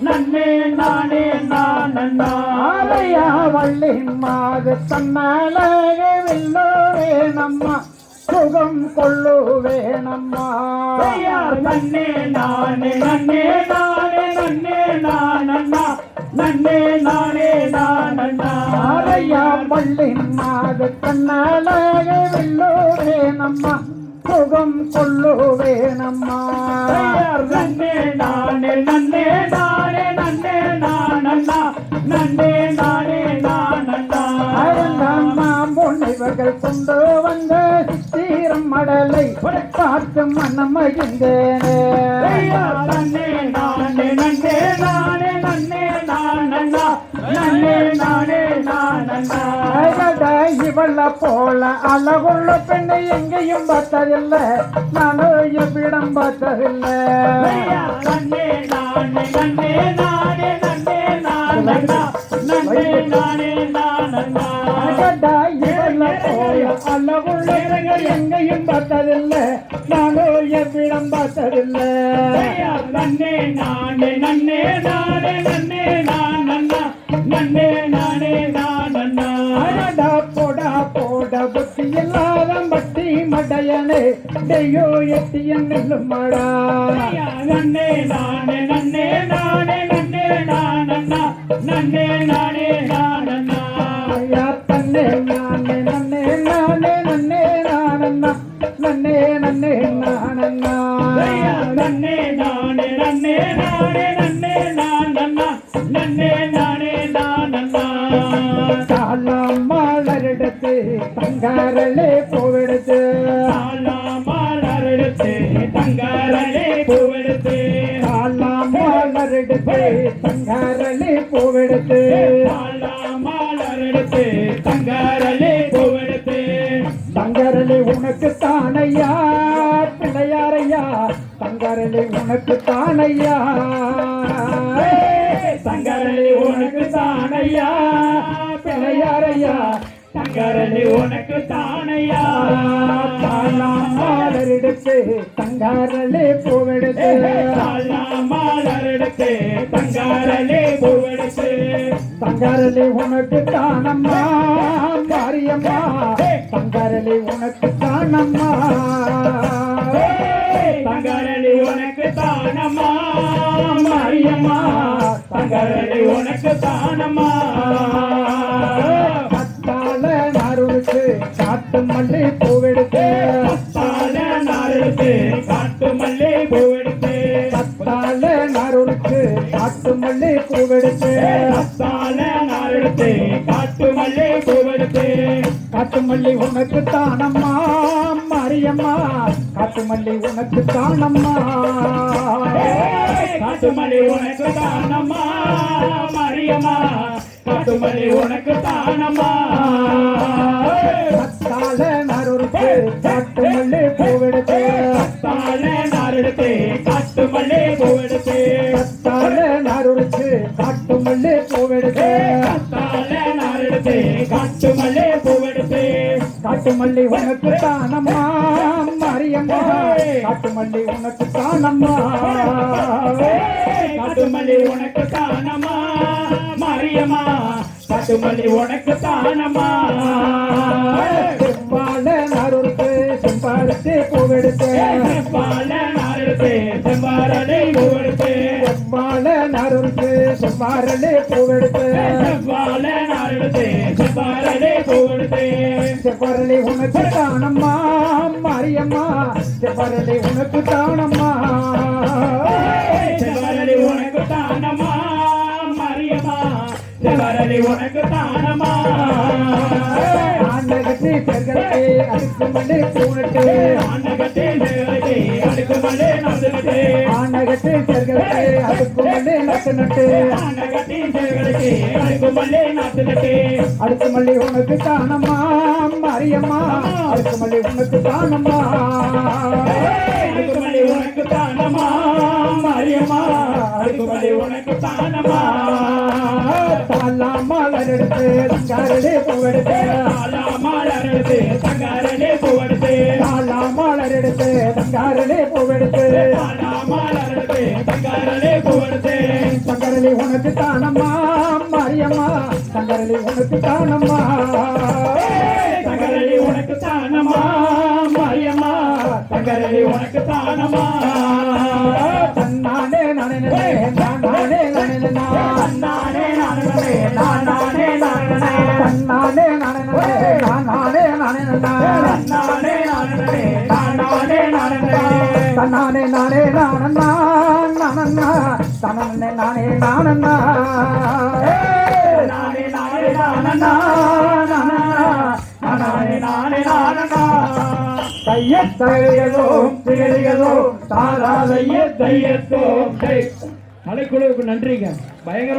நன்னே நானே நானையா வள்ளி மாது தன்னாலே வில்லுவேனம்மா சுகம் கொள்ளுவேனம்மா நன்னே நானே நன்னே நானே நன்னே நானண்ணா நன்னே நானே நானையா வள்ளி மாது தன்னாலே வில்லுவேனம்மா சுகம் கொள்ளுவேனம்மா நன்னே நானே நன்னே நானே நன்னே நானண்ணா நன்னே நானே நானண்ணா முனிவர்கள் கொண்டு வந்த தீரம் மடலை பார்த்து மனம் மகிழ்ந்தேனே நன்னே நானே நன்னே நானே நன்னே நானண்ணா நன்னே நானே நானண்ணா இவள போல அழகுள்ள பெண்ணை எங்கேயும் பார்த்ததில்லை நானும் எவ்விடம் பார்த்ததில்லை நன்னே நானே நன்னே நானே நன்னே நானண்ணா நன்னே நானே நானண்ணா இவள போல அழகுள்ள பெண்கள் எங்கேயும் பார்த்ததில்லை நானும் எவ்விடம் பார்த்ததில்லை நன்னே நானே நன்னே நானே நன்னே நானண்ணா நன்னே நானே நானண்ணா போடா போட புத்தி இல்லாத பட்டி மடையனே டெய்யோ எட்டியன் நெல்லுமடா நன்னே நானே நன்னே நானே நன்னே நானண்ணா நன்னே நானே நானண்ணா தன்னே நானே நன்னே நானே நன்னே நானண்ணா நன்னே நன்னே நானண்ணா நன்னே நானே நன்னே நானே நன்னே நானண்ணா நன்னே நானே நானண்ணா மலரெடுத்து தங்காரலே பூவெடுத்து மலரெடுத்து தங்காரலே பூவெடுத்து மலரெடுத்து தங்காரலே பூவெடுத்து மலரெடுத்து தங்காரலே பூவெடுத்து தங்காரலே உனக்கு தானையா பிள்ளையாரையா தங்காரலே உனக்கு தானையா தங்காரலே உனக்கு தானையா பிள்ளையாரையா தங்காரலே உனக்கு தானையா மலரெடுத்து தங்காரலே பூவெடுத்து மலரெடுத்து தங்காரலே பூவெடுத்து தங்காரலே உனக்கு தானம்மா மாரியம்மா தங்காரலே உனக்கு தானம்மா தங்காரலே உனக்கு தானம்மா மாரியம்மா தங்காரலே உனக்கு தானம்மா காட்டு மல்லி பூவெடுத்து காட்டு மல்லி பூவெடுத்து கத்தால நாருடுத்து காட்டு மல்லி பூவெடுத்து நாரெடுத்து காட்டு மல்லி பூவெடுத்து காட்டு மல்லி உனக்கு தானம்மா மாரியம்மா காட்டு மல்லி உனக்கு தானம்மா காட்டு மல்லி உனக்கு தானம்மா மாரியம்மா காட்டு மல்லி உனக்கு தானம்மா கத்தால நாருடுத்து காட்டு மல்லி பூவெடுத்து நாரெடுத்து காட்டு மல்லி பூவெடுத்து கத்தால நாருடுத்து காட்டு மல்லி பூவெடுத்து நாரெடுத்து காட்டு மல்லி பூவெடுத்து காட்டு மல்லி உனக்கு தானம்மா மாரியம்மா காட்டு மல்லி உனக்கு தானம்மா காட்டு மல்லி உனக்கு தானம்மா மாரியம்மா காட்டு மல்லி உனக்கு தானம்மா செவ்வாழ நாருடுத்து செம்பாரத்தை பூவெடுத்து செம்பாரலை பூவெடுத்து செவ்வாழ நாருடுத்து செம்பாரலை பூவெடுத்து செவ்வாரலை பூவெடுத்து செவ்வாரலை உனக்கு தானம்மா மாரியம்மா செவ்வாரலை உனக்கு தானம்மா செவ்வாரலை உனக்கு தானம்மா மாரியம்மா செவ்வாரலை உனக்கு தானம்மா ஆண்டகத்தை செர்களுக்கு அடுக்கு மண்டே பூனட்டு ஆண்டகத்தை செர்களுக்கு அடுக்கு மண்டே நட்டு ஆண்டகத்தை செர்களுக்கு அடுக்கு மண்டே நட்டு ஆண்டகத்தை செர்களுக்கு அடுக்கு மண்டே நட்டு அடுக்கு மல்லி உனக்கு தானம்மா மாரியம்மா அடுக்கு மல்லி உனக்கு தானம்மா அடுக்கு மல்லி உனக்கு தானம்மா மாரியம்மா அடுக்கு மல்லி உனக்கு தானம்மா மலரெடுத்து தங்காரலே பூவெடுத்து மலரெடுத்து தங்காரலே பூவெடுத்து மலரெடுத்து தங்காரலே பூவெடுத்து மலரெடுத்து தங்காரலே பூவெடுத்து தங்கரளி உனக்கு தானம்மா மாரியம்மா தங்கரளி உனக்கு தானம்மா தங்கரளி உனக்கு தானம்மா மாரியம்மா தங்கரளி உனக்கு தானம்மா தன்னானே நானே நானே நானே நானே நானே நானே நானே தன்னானே நானே நானே நானே நானே நானே நானே நானே தன்னானே நானே நானண்ணா நானண்ணா தனனே நானே நானண்ணா நானே நானே நானண்ணா நானே நானே நானண்ணா தையத்தோ திகழிகளோ தாராதைய தையத்தோ கலைக்குழுவுக்கு நன்றிங்க பயங்கர